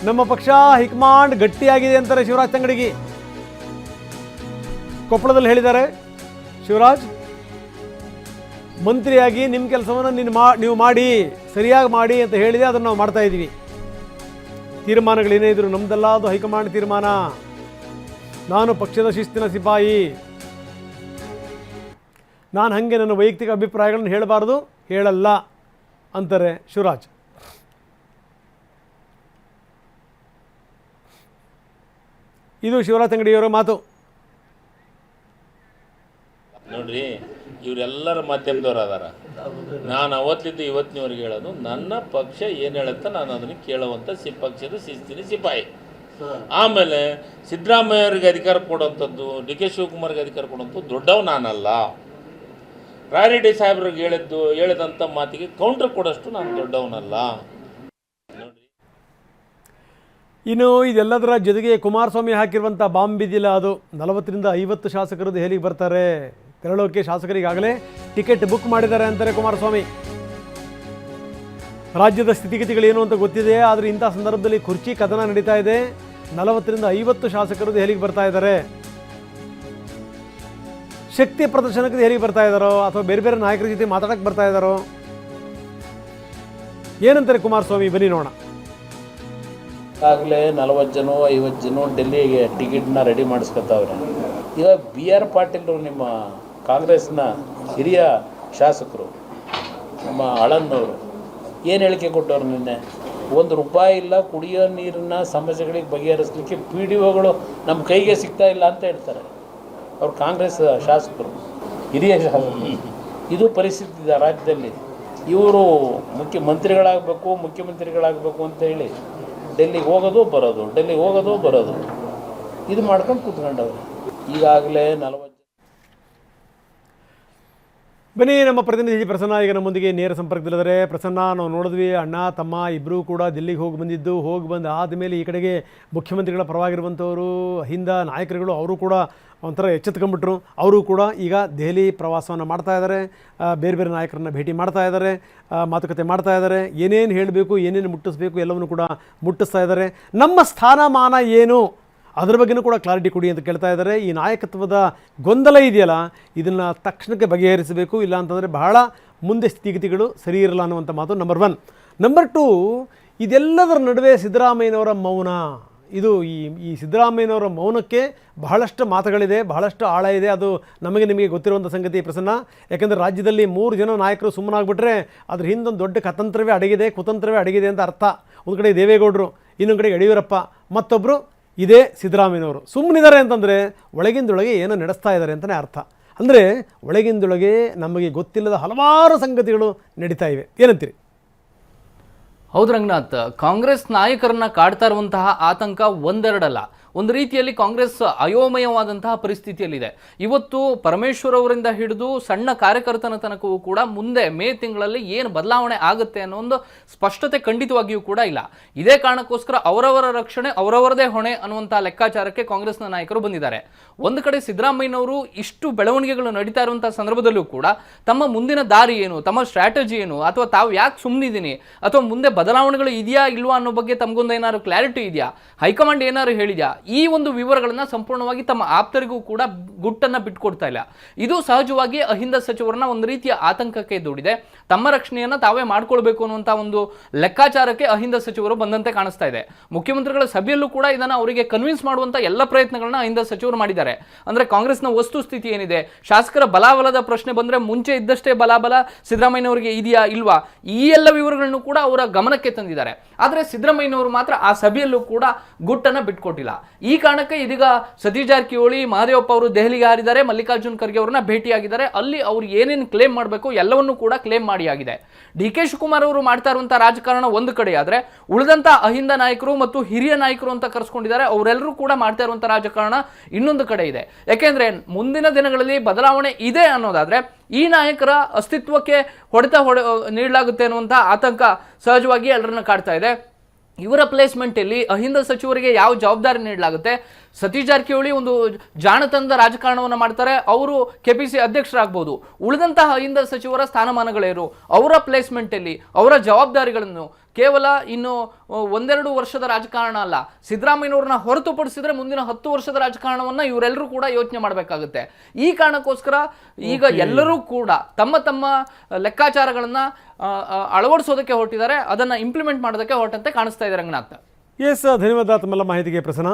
ನಮ್ಮ ಪಕ್ಷ ಹೈಕಮಾಂಡ್ ಗಟ್ಟಿಯಾಗಿದೆ ಅಂತಾರೆ ಶಿವರಾಜ್ ತಂಗಡಗಿ. ಕೊಪ್ಪಳದಲ್ಲಿ ಹೇಳಿದ್ದಾರೆ ಶಿವರಾಜ್, ಮಂತ್ರಿಯಾಗಿ ನಿಮ್ಮ ಕೆಲಸವನ್ನು ನೀವು ಮಾಡಿ, ಸರಿಯಾಗಿ ಮಾಡಿ ಅಂತ ಹೇಳಿದೆ, ಅದನ್ನು ನಾವು ಮಾಡ್ತಾ ಇದ್ದೀವಿ. ತೀರ್ಮಾನಗಳೇನೇ ಇದ್ರು ನಮ್ದಲ್ಲ, ಅದು ಹೈಕಮಾಂಡ್ ತೀರ್ಮಾನ. ನಾನು ಪಕ್ಷದ ಶಿಸ್ತಿನ ಸಿಪಾಯಿ, ನಾನು ಹಾಗೆ ನನ್ನ ವೈಯಕ್ತಿಕ ಅಭಿಪ್ರಾಯಗಳನ್ನು ಹೇಳಬಾರ್ದು, ಹೇಳಲ್ಲ ಅಂತಾರೆ ಶಿವರಾಜ್. ಇದು ಶಿವರಾಜ್ ತಂಗಡಿಯವರ ಮಾತು. ನೋಡ್ರಿ, ಇವರೆಲ್ಲರ ಮಾಧ್ಯಮದವ್ರು ಅದಾರ. ನಾನು ಅವತ್ತಿದ್ದು ಇವತ್ತಿನವರೆಗೆ ಹೇಳೋದು, ನನ್ನ ಪಕ್ಷ ಏನು ಹೇಳುತ್ತಾ ನಾನು ಅದನ್ನು ಕೇಳುವಂಥ ಪಕ್ಷದ ಶಿಸ್ತಿನ ಸಿಪಾಯಿ. ಆಮೇಲೆ ಸಿದ್ದರಾಮಯ್ಯವ್ರಿಗೆ ಅಧಿಕಾರ ಕೊಡುವಂಥದ್ದು, ಡಿ ಕೆ ಶಿವಕುಮಾರ್ಗೆ ಅಧಿಕಾರ ಕೊಡುವಂಥದ್ದು ದೊಡ್ಡವ ನಾನಲ್ಲ. ರಾಯರೆಡ್ಡಿ ಸಾಹೇಬ್ರಿಗೆ ಹೇಳಿದಂಥ ಮಾತಿಗೆ ಕೌಂಟರ್ ಕೊಡೋಷ್ಟು ನಾನು ದೊಡ್ಡವನಲ್ಲ. ಇನ್ನು ಇದೆಲ್ಲದರ ಜೊತೆಗೆ ಕುಮಾರಸ್ವಾಮಿ ಹಾಕಿರುವಂಥ ಬಾಂಬ್ ಬಿದ್ದಿಲ್ಲ, ಅದು 40ರಿಂದ 50 ಶಾಸಕರು ದೆಹಲಿಗೆ ಬರ್ತಾರೆ. ತೆರಳೋಕೆ ಶಾಸಕರಿಗಾಗಲೇ ಟಿಕೆಟ್ ಬುಕ್ ಮಾಡಿದ್ದಾರೆ ಅಂತಾರೆ ಕುಮಾರಸ್ವಾಮಿ. ರಾಜ್ಯದ ಸ್ಥಿತಿಗತಿಗಳೇನು ಅಂತ ಗೊತ್ತಿದೆ, ಆದರೆ ಇಂಥ ಸಂದರ್ಭದಲ್ಲಿ ಕುರ್ಚಿ ಕದನ ನಡೀತಾ ಇದೆ. 40ರಿಂದ 50 ಶಾಸಕರು ದೆಹಲಿಗೆ ಬರ್ತಾ ಇದ್ದಾರೆ. ಶಕ್ತಿ ಪ್ರದರ್ಶನಕ್ಕೆ ದೆಹಲಿಗೆ ಬರ್ತಾ ಇದ್ದಾರೋ ಅಥವಾ ಬೇರೆ ಬೇರೆ ನಾಯಕರ ಜೊತೆ ಮಾತಾಡಕ್ಕೆ ಬರ್ತಾ ಇದ್ದಾರೋ, ಏನಂತಾರೆ ಕುಮಾರಸ್ವಾಮಿ, ಬನ್ನಿ ನೋಡೋಣ. ಈಗಾಗಲೇ 40 ಜನ 50 ಜನ ಡೆಲ್ಲಿಗೆ ಟಿಕೆಟ್ನ ರೆಡಿ ಮಾಡಿಸ್ಕೊತಾವ್ರೆ. ಇವಾಗ BR ಪಾಟೀಲ್ರು, ನಿಮ್ಮ ಕಾಂಗ್ರೆಸ್ನ ಹಿರಿಯ ಶಾಸಕರು, ನಮ್ಮ ಆಳನ್ನವರು ಏನು ಹೇಳಿಕೆ ಕೊಟ್ಟವ್ರು ನಿನ್ನೆ? ₹1 ಇಲ್ಲ, ಕುಡಿಯೋ ನೀರಿನ ಸಮಸ್ಯೆಗಳಿಗೆ ಬಗೆಹರಿಸಲಿಕ್ಕೆ PDOಗಳು ನಮ್ಮ ಕೈಗೆ ಸಿಗ್ತಾ ಇಲ್ಲ ಅಂತ ಹೇಳ್ತಾರೆ. ಅವ್ರು ಕಾಂಗ್ರೆಸ್ ಶಾಸಕರು, ಹಿರಿಯ ಶಾಸಕರು. ಇದು ಪರಿಸ್ಥಿತಿ ಇದೆ ರಾಜ್ಯದಲ್ಲಿ. ಇವರು ಮುಖ್ಯಮಂತ್ರಿಗಳಾಗಬೇಕು ಅಂತ ಹೇಳಿ ಡೆಲ್ಲಿಗೆ ಹೋಗೋದು ಬರೋದು ಇದು ಮಾಡ್ಕೊಂಡು ಕೂತ್ಕೊಂಡವ್ರು. ಈಗಾಗಲೇ 40. ಬನ್ನಿ, ನಮ್ಮ ಪ್ರತಿನಿಧಿ ಪ್ರಸನ್ನ ಈಗ ನಮ್ಮೊಂದಿಗೆ ನೇರ ಸಂಪರ್ಕದಲ್ಲಿದ್ದಾರೆ. ಪ್ರಸನ್ನ, ನಾವು ನೋಡಿದ್ವಿ, ಅಣ್ಣ ತಮ್ಮ ಇಬ್ಬರೂ ಕೂಡ ದಿಲ್ಲಿಗೆ ಹೋಗಿ ಬಂದು ಆದಮೇಲೆ ಈ ಕಡೆಗೆ ಮುಖ್ಯಮಂತ್ರಿಗಳ ಪರವಾಗಿರುವಂಥವರು, ಹಿಂದ ನಾಯಕರುಗಳು ಅವರು ಕೂಡ ಒಂಥರ ಎಚ್ಚೆತ್ಕೊಂಡ್ಬಿಟ್ರು. ಅವರು ಕೂಡ ಈಗ ದೆಹಲಿ ಪ್ರವಾಸವನ್ನು ಮಾಡ್ತಾ ಇದ್ದಾರೆ, ಬೇರೆ ಬೇರೆ ನಾಯಕರನ್ನ ಭೇಟಿ ಮಾಡ್ತಾ ಇದ್ದಾರೆ, ಮಾತುಕತೆ ಮಾಡ್ತಾ ಇದ್ದಾರೆ. ಏನೇನು ಹೇಳಬೇಕು, ಏನೇನು ಮುಟ್ಟಿಸ್ಬೇಕು ಎಲ್ಲವನ್ನು ಕೂಡ ಮುಟ್ಟಿಸ್ತಾ ಇದ್ದಾರೆ. ನಮ್ಮ ಸ್ಥಾನಮಾನ ಏನು ಅದ್ರ ಬಗ್ಗೆನೂ ಕೂಡ ಕ್ಲಾರಿಟಿ ಕೊಡಿ ಅಂತ ಕೇಳ್ತಾ ಇದ್ದಾರೆ. ಈ ನಾಯಕತ್ವದ ಗೊಂದಲ ಇದೆಯಲ್ಲ, ಇದನ್ನು ತಕ್ಷಣಕ್ಕೆ ಬಗೆಹರಿಸಬೇಕು, ಇಲ್ಲ ಅಂತಂದರೆ ಬಹಳ ಮುಂದೆ ಸ್ಥಿತಿಗತಿಗಳು ಸರಿ ಇರಲ್ಲ ಅನ್ನುವಂಥ ಮಾತು ನಂಬರ್ 1. ನಂಬರ್ 2, ಇದೆಲ್ಲದರ ನಡುವೆ ಸಿದ್ದರಾಮಯ್ಯನವರ ಮೌನ. ಇದು ಈ ಸಿದ್ದರಾಮಯ್ಯನವರ ಮೌನಕ್ಕೆ ಬಹಳಷ್ಟು ಮಾತುಗಳಿದೆ, ಬಹಳಷ್ಟು ಆಳ ಇದೆ. ಅದು ನಿಮಗೆ ಗೊತ್ತಿರುವಂಥ ಸಂಗತಿ ಪ್ರಸನ್ನ. ಯಾಕೆಂದರೆ ರಾಜ್ಯದಲ್ಲಿ 3 ಜನ ನಾಯಕರು ಸುಮ್ಮನಾಗ್ಬಿಟ್ರೆ ಅದ್ರ ಹಿಂದೊಂದು ದೊಡ್ಡ ಕುತಂತ್ರವೇ ಅಡಗಿದೆ ಅಂತ ಅರ್ಥ. ಒಂದು ಕಡೆ ದೇವೇಗೌಡರು, ಇನ್ನೊಂದು ಕಡೆ ಯಡಿಯೂರಪ್ಪ, ಮತ್ತೊಬ್ಬರು ಇದೇ ಸಿದ್ದರಾಮಯ್ಯನವರು. ಸುಮ್ಮನಿದ್ದಾರೆ ಅಂತಂದರೆ ಒಳಗಿಂದೊಳಗೆ ಏನೋ ನಡೆಸ್ತಾ ಇದ್ದಾರೆ ಅಂತಲೇ ಅರ್ಥ. ಅಂದರೆ ಒಳಗಿಂದೊಳಗೆ ನಮಗೆ ಗೊತ್ತಿಲ್ಲದ ಹಲವಾರು ಸಂಗತಿಗಳು ನಡೀತಾ ಇವೆ. ಏನಂತೀರಿ? ಹೌದು ರಂಗನಾಥ್, ಕಾಂಗ್ರೆಸ್ ನಾಯಕರನ್ನ ಕಾಡ್ತಾ ಇರುವಂತಹ ಆತಂಕ ಒಂದೆರಡಲ್ಲ, ಒಂದು ರೀತಿಯಲ್ಲಿ ಕಾಂಗ್ರೆಸ್ ಅಯೋಮಯವಾದಂತಹ ಪರಿಸ್ಥಿತಿಯಲ್ಲಿದೆ. ಇವತ್ತು ಪರಮೇಶ್ವರ್ ಅವರಿಂದ ಹಿಡಿದು ಸಣ್ಣ ಕಾರ್ಯಕರ್ತನ ತನಕವೂ ಕೂಡ ಮುಂದೆ ಮೇ ತಿಂಗಳಲ್ಲಿ ಏನು ಬದಲಾವಣೆ ಆಗುತ್ತೆ ಅನ್ನೋ ಒಂದು ಸ್ಪಷ್ಟತೆ ಖಂಡಿತವಾಗಿಯೂ ಕೂಡ ಇಲ್ಲ. ಇದೇ ಕಾರಣಕ್ಕೋಸ್ಕರ ಅವರವರ ರಕ್ಷಣೆ ಅವರವರದೇ ಹೊಣೆ ಅನ್ನುವಂತಹ ಲೆಕ್ಕಾಚಾರಕ್ಕೆ ಕಾಂಗ್ರೆಸ್ನ ನಾಯಕರು ಬಂದಿದ್ದಾರೆ. ಒಂದು ಕಡೆ ಸಿದ್ದರಾಮಯ್ಯನವರು ಇಷ್ಟು ಬೆಳವಣಿಗೆಗಳು ನಡೀತಾ ಇರುವಂತಹ ಸಂದರ್ಭದಲ್ಲೂ ಕೂಡ ತಮ್ಮ ಮುಂದಿನ ದಾರಿ ಏನು, ತಮ್ಮ ಸ್ಟ್ರಾಟಜಿ ಏನು, ಅಥವಾ ತಾವು ಯಾಕೆ ಸುಮ್ಮನಿದ್ದೀನಿ, ಅಥವಾ ಮುಂದೆ ಬದಲಾವಣೆಗಳು ಇದೆಯಾ ಇಲ್ವಾ ಅನ್ನೋ ಬಗ್ಗೆ ತಮಗೊಂದು ಏನಾದ್ರು ಕ್ಲಾರಿಟಿ ಇದೆಯಾ, ಹೈಕಮಾಂಡ್ ಏನಾದ್ರು ಹೇಳಿದ್ಯಾ, ಈ ಒಂದು ವಿವರಗಳನ್ನ ಸಂಪೂರ್ಣವಾಗಿ ತಮ್ಮ ಆಪ್ತರಿಗೂ ಕೂಡ ಗುಟ್ಟನ್ನ ಬಿಟ್ಕೊಡ್ತಾ ಇಲ್ಲ. ಇದು ಸಹಜವಾಗಿ ಅಹಿಂದ ಸಚಿವರನ್ನ ಒಂದು ರೀತಿಯ ಆತಂಕಕ್ಕೆ ದೂಡಿದೆ. ತಮ್ಮ ರಕ್ಷಣೆಯನ್ನ ತಾವೇ ಮಾಡ್ಕೊಳ್ಬೇಕು ಅನ್ನುವಂತ ಒಂದು ಲೆಕ್ಕಾಚಾರಕ್ಕೆ ಅಹಿಂದ ಸಚಿವರು ಬಂದಂತೆ ಕಾಣಿಸ್ತಾ ಇದೆ. ಮುಖ್ಯಮಂತ್ರಿಗಳ ಸಭೆಯಲ್ಲೂ ಕೂಡ ಇದನ್ನ ಅವರಿಗೆ ಕನ್ವಿನ್ಸ್ ಮಾಡುವಂತ ಎಲ್ಲ ಪ್ರಯತ್ನಗಳನ್ನ ಅಹಿಂದ ಸಚಿವರು ಮಾಡಿದ್ದಾರೆ. ಅಂದ್ರೆ ಕಾಂಗ್ರೆಸ್ನ ವಸ್ತುಸ್ಥಿತಿ ಏನಿದೆ, ಶಾಸಕರ ಬಲಾಬಲದ ಪ್ರಶ್ನೆ ಬಂದ್ರೆ ಮುಂಚೆ ಇದ್ದಷ್ಟೇ ಬಲಾಬಲ ಸಿದ್ದರಾಮಯ್ಯನವರಿಗೆ ಇದೆಯಾ ಇಲ್ವಾ, ಈ ಎಲ್ಲ ವಿವರಗಳನ್ನು ಕೂಡ ಅವರ ಗಮನಕ್ಕೆ ತಂದಿದ್ದಾರೆ. ಆದ್ರೆ ಸಿದ್ದರಾಮಯ್ಯನವರು ಮಾತ್ರ ಆ ಸಭೆಯಲ್ಲೂ ಕೂಡ ಗುಟ್ಟನ್ನ ಬಿಟ್ಕೊಟ್ಟಿಲ್ಲ. ಈ ಕಾರಣಕ್ಕೆ ಇದೀಗ ಸತೀಶ್ ಜಾರಕಿಹೊಳಿ, ಮಹದೇವಪ್ಪ ಅವರು ದೆಹಲಿಗೆ ಹಾರಿದ್ದಾರೆ, ಮಲ್ಲಿಕಾರ್ಜುನ್ ಖರ್ಗೆ ಅವರನ್ನ ಭೇಟಿಯಾಗಿದ್ದಾರೆ. ಅಲ್ಲಿ ಅವರು ಏನೇನು ಕ್ಲೇಮ್ ಮಾಡಬೇಕು ಎಲ್ಲವನ್ನೂ ಕೂಡ ಕ್ಲೇಮ್ ಮಾಡಿ ಆಗಿದೆ. ಡಿ ಕೆ ಶಿವಕುಮಾರ್ ಅವರು ಮಾಡ್ತಾ ಇರುವಂತಹ ರಾಜಕಾರಣ ಒಂದು ಕಡೆ ಆದ್ರೆ, ಉಳಿದಂತ ಅಹಿಂದ ನಾಯಕರು ಮತ್ತು ಹಿರಿಯ ನಾಯಕರು ಅಂತ ಕರೆಸ್ಕೊಂಡಿದ್ದಾರೆ ಅವರೆಲ್ಲರೂ ಕೂಡ ಮಾಡ್ತಾ ಇರುವಂತಹ ರಾಜಕಾರಣ ಇನ್ನೊಂದು ಕಡೆ ಇದೆ. ಯಾಕೆಂದ್ರೆ ಮುಂದಿನ ದಿನಗಳಲ್ಲಿ ಬದಲಾವಣೆ ಇದೆ ಅನ್ನೋದಾದ್ರೆ ಈ ನಾಯಕರ ಅಸ್ತಿತ್ವಕ್ಕೆ ಹೊಡೆತ ನೀಡಲಾಗುತ್ತೆ ಅನ್ನುವಂತಹ ಆತಂಕ ಸಹಜವಾಗಿ ಎಲ್ಲರನ್ನ ಕಾಡ್ತಾ ಇದೆ. ಇವರ ಪ್ಲೇಸ್ಮೆಂಟಲ್ಲಿ ಅಹಿಂದ ಸಚಿವರಿಗೆ ಯಾವ ಜವಾಬ್ದಾರಿ ನೀಡಲಾಗುತ್ತೆ? ಸತೀಶ್ ಜಾರಕಿಹೊಳಿ ಒಂದು ಜಾಣತನದ ರಾಜಕಾರಣವನ್ನು ಮಾಡ್ತಾರೆ, ಅವರು ಕೆಪಿಸಿ ಅಧ್ಯಕ್ಷರಾಗಬಹುದು. ಉಳಿದಂತಹ ಅಹಿಂದ ಸಚಿವರ ಸ್ಥಾನಮಾನಗಳೇನು, ಅವರ ಪ್ಲೇಸ್ಮೆಂಟಲ್ಲಿ ಅವರ ಜವಾಬ್ದಾರಿಗಳನ್ನು ಕೇವಲ ಇನ್ನು ಒಂದೆರಡು ವರ್ಷದ ರಾಜಕಾರಣ ಅಲ್ಲ, ಸಿದ್ದರಾಮಯ್ಯನವ್ರನ್ನ ಹೊರತುಪಡಿಸಿದ್ರೆ ಮುಂದಿನ 10 ವರ್ಷದ ರಾಜಕಾರಣವನ್ನ ಇವರೆಲ್ಲರೂ ಕೂಡ ಯೋಚನೆ ಮಾಡಬೇಕಾಗುತ್ತೆ. ಈ ಕಾರಣಕ್ಕೋಸ್ಕರ ಈಗ ಎಲ್ಲರೂ ಕೂಡ ತಮ್ಮ ತಮ್ಮ ಲೆಕ್ಕಾಚಾರಗಳನ್ನ ಅಳವಡಿಸೋದಕ್ಕೆ ಹೊರಟಿದ್ದಾರೆ, ಅದನ್ನ ಇಂಪ್ಲಿಮೆಂಟ್ ಮಾಡೋದಕ್ಕೆ ಹೊರಟಂತೆ ಕಾಣಿಸ್ತಾ ಇದೆ ರಂಗನಾಥ್. ಎಸ್, ಧನ್ಯವಾದ ತಮ್ಮೆಲ್ಲ ಮಾಹಿತಿಗೆ ಪ್ರಸನ್ನ.